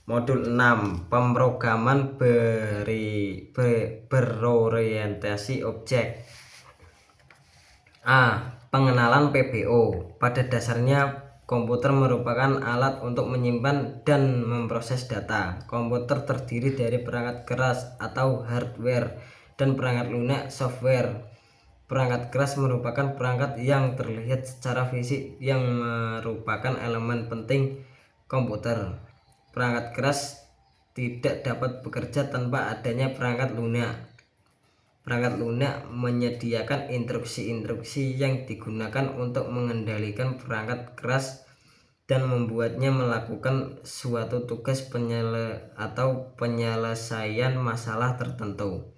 Modul 6 pemrograman berorientasi objek. A. Pengenalan PBO. Pada dasarnya komputer merupakan alat untuk menyimpan dan memproses data. Komputer terdiri dari perangkat keras atau hardware dan perangkat lunak software. Perangkat keras merupakan perangkat yang terlihat secara fisik yang merupakan elemen penting komputer. Perangkat keras tidak dapat bekerja tanpa adanya perangkat lunak. Perangkat lunak menyediakan instruksi-instruksi yang digunakan untuk mengendalikan perangkat keras dan membuatnya melakukan suatu tugas penyelesaian masalah tertentu.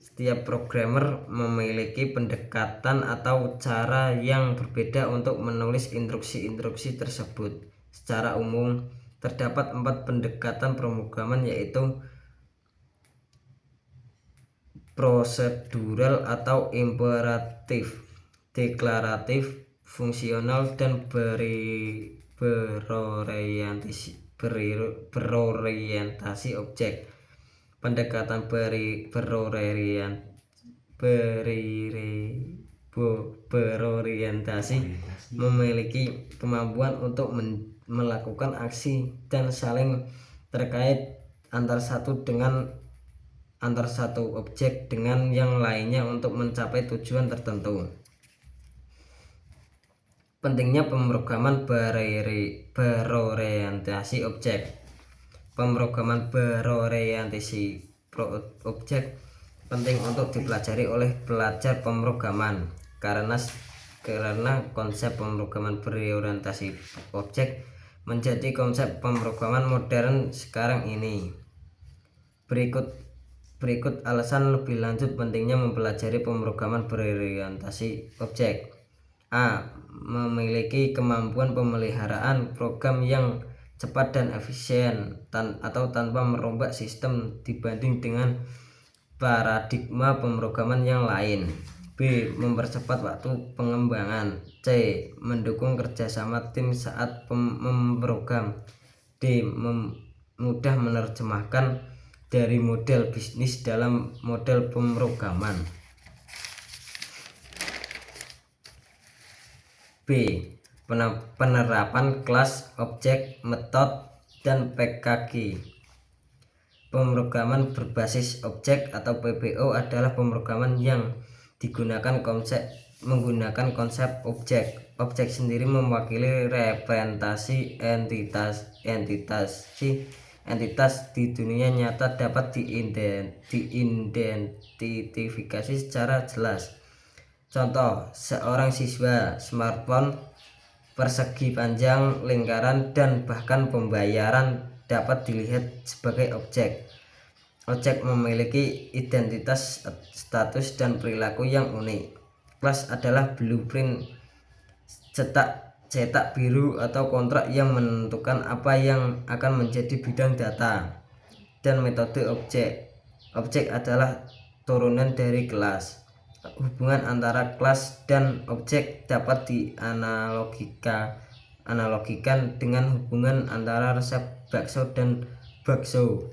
Setiap programmer memiliki pendekatan atau cara yang berbeda untuk menulis instruksi-instruksi tersebut. Secara umum, terdapat 4 pendekatan pemrograman, yaitu prosedural atau imperatif, deklaratif, fungsional, dan berorientasi objek. Pendekatan berorientasi memiliki kemampuan untuk melakukan aksi dan saling terkait antar satu objek dengan yang lainnya untuk mencapai tujuan tertentu. Pentingnya pemrograman berorientasi objek. Pemrograman berorientasi objek penting untuk dipelajari oleh pelajar pemrograman karena konsep pemrograman berorientasi objek menjadi konsep pemrograman modern sekarang ini. Berikut alasan lebih lanjut pentingnya mempelajari pemrograman berorientasi objek. A. Memiliki kemampuan pemeliharaan program yang cepat dan efisien atau tanpa merombak sistem dibanding dengan paradigma pemrograman yang lain. B. Mempercepat waktu pengembangan. C. Mendukung kerjasama tim saat memprogram. D. Mudah menerjemahkan dari model bisnis dalam model pemrograman. B. Penerapan kelas, objek, metode, dan PKG. Pemrograman berbasis objek atau PBO adalah pemrograman yang menggunakan konsep objek. Objek sendiri mewakili representasi entitas di dunia nyata, dapat diidentifikasi secara jelas. Contoh, seorang siswa, smartphone, persegi panjang, lingkaran, dan bahkan pembayaran dapat dilihat sebagai objek. Objek memiliki identitas, status, dan perilaku yang unik. Kelas adalah blueprint, cetak biru atau kontrak yang menentukan apa yang akan menjadi bidang data. Dan metode objek. Objek adalah turunan dari kelas. Hubungan antara kelas dan objek dapat dianalogikan dengan hubungan antara resep bakso dan bakso.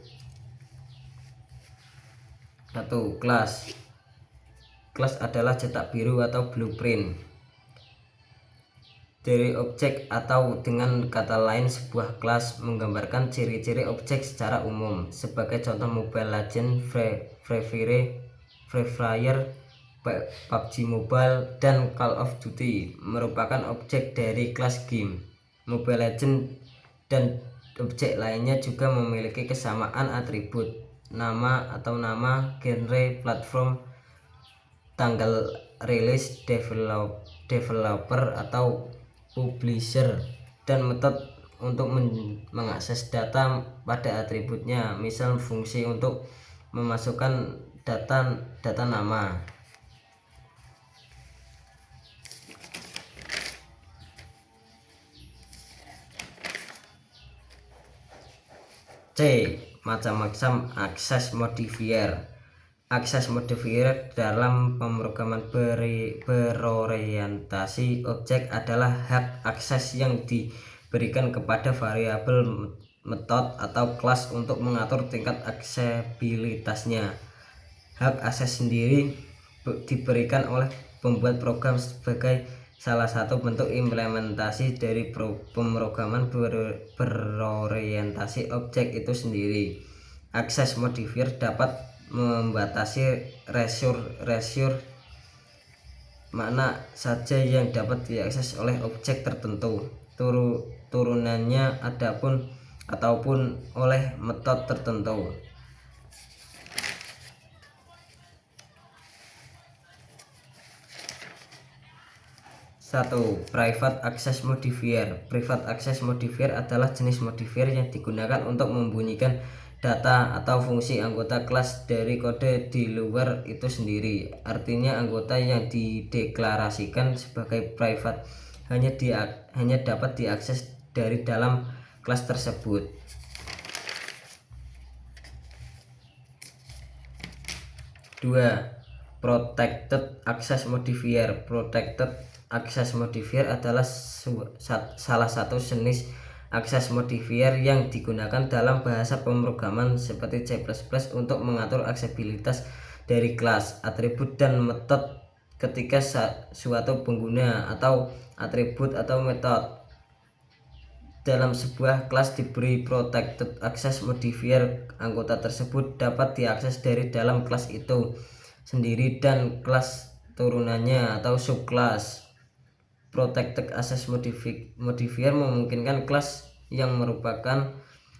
1. Kelas. Kelas adalah cetak biru atau blueprint dari objek, atau dengan kata lain sebuah kelas menggambarkan ciri-ciri objek secara umum. Sebagai contoh, Mobile Legends, Free Fire, PUBG Mobile, dan Call of Duty merupakan objek dari kelas game. Mobile Legends dan objek lainnya juga memiliki kesamaan atribut, nama atau nama, genre, platform, tanggal rilis, developer atau publisher, dan metode untuk mengakses data pada atributnya, misal fungsi untuk memasukkan data nama. C. Macam-macam akses modifier. Akses modifier dalam pemrograman berorientasi objek adalah hak akses yang diberikan kepada variabel metode atau kelas untuk mengatur tingkat aksesibilitasnya. Hak akses sendiri diberikan oleh pembuat program sebagai salah satu bentuk implementasi dari pemrograman berorientasi objek itu sendiri. Akses modifier dapat membatasi resource mana saja yang dapat diakses oleh objek tertentu, turunannya ataupun oleh metode tertentu. 1. Private Access Modifier. Private Access Modifier adalah jenis modifier yang digunakan untuk membunyikan data atau fungsi anggota kelas dari kode di luar itu sendiri. Artinya anggota yang dideklarasikan sebagai private hanya dapat diakses dari dalam kelas tersebut. 2. Protected Access Modifier. Protected Access Modifier adalah salah satu jenis akses modifier yang digunakan dalam bahasa pemrograman seperti C++ untuk mengatur aksesibilitas dari kelas, atribut, dan metode ketika suatu pengguna atau atribut atau metode dalam sebuah kelas diberi protected access modifier. Anggota tersebut dapat diakses dari dalam kelas itu sendiri dan kelas turunannya atau subkelas. Protected access modifier memungkinkan kelas yang merupakan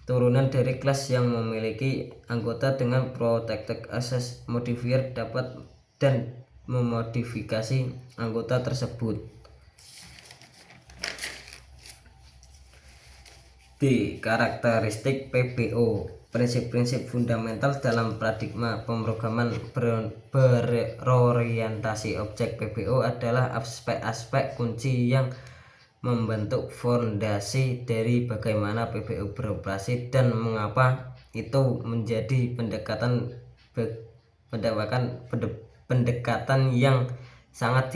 turunan dari kelas yang memiliki anggota dengan protected access modifier dapat dan memodifikasi anggota tersebut. D. Karakteristik PBO. Prinsip-prinsip fundamental dalam paradigma pemrograman berorientasi objek PBO adalah aspek-aspek kunci yang membentuk fondasi dari bagaimana PBO beroperasi dan mengapa itu menjadi pendekatan yang sangat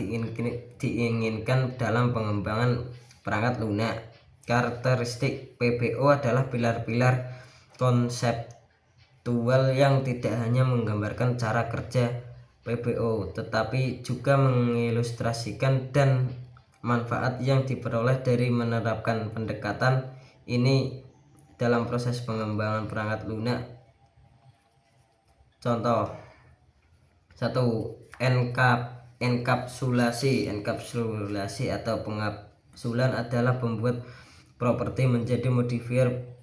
diinginkan dalam pengembangan perangkat lunak. Karakteristik PBO adalah pilar-pilar konseptual yang tidak hanya menggambarkan cara kerja PBO tetapi juga mengilustrasikan dan manfaat yang diperoleh dari menerapkan pendekatan ini dalam proses pengembangan perangkat lunak. Contoh 1. Enkapsulasi atau pengapsulan adalah membuat properti menjadi modifier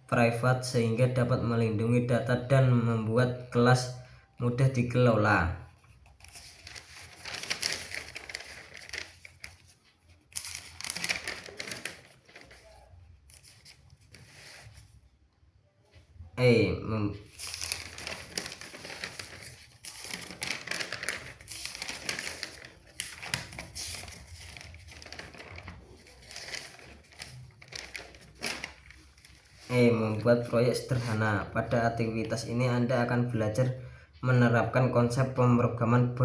private sehingga dapat melindungi data dan membuat kelas mudah dikelola. Membuat proyek sederhana. Pada aktivitas ini Anda akan belajar menerapkan konsep pemrograman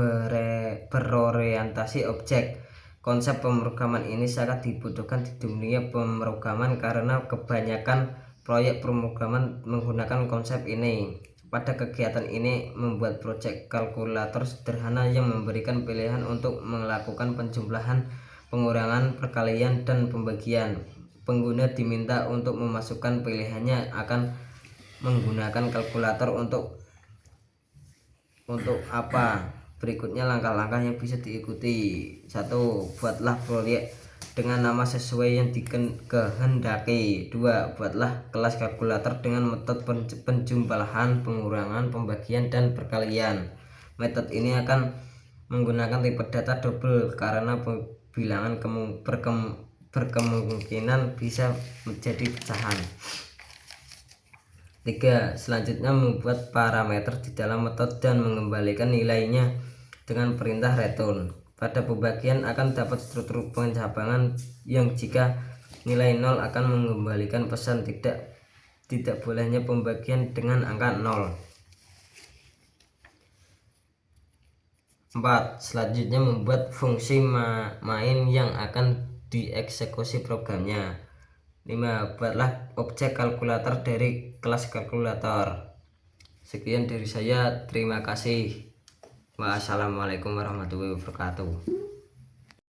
berorientasi objek. Konsep pemrograman ini sangat dibutuhkan di dunia pemrograman karena kebanyakan proyek pemrograman menggunakan konsep ini. Pada kegiatan ini membuat proyek kalkulator sederhana yang memberikan pilihan untuk melakukan penjumlahan, pengurangan, perkalian, dan pembagian. Pengguna diminta untuk memasukkan pilihannya akan menggunakan kalkulator untuk apa. Berikutnya langkah-langkah yang bisa diikuti. 1. Buatlah proyek dengan nama sesuai yang dikehendaki. 2. Buatlah kelas kalkulator dengan metode penjumlahan, pengurangan, pembagian, dan perkalian. Metode ini akan menggunakan tipe data double karena bilangan berkemungkinan bisa menjadi pecahan. 3. Selanjutnya membuat parameter di dalam metode dan mengembalikan nilainya dengan perintah return. Pada pembagian akan dapat struktur pencabangan yang jika nilai 0 akan mengembalikan pesan tidak bolehnya pembagian dengan angka 0. 4. Selanjutnya membuat fungsi main yang akan dieksekusi programnya. 5. Buatlah objek kalkulator dari kelas kalkulator. Sekian dari saya, terima kasih. Wassalamualaikum warahmatullahi wabarakatuh.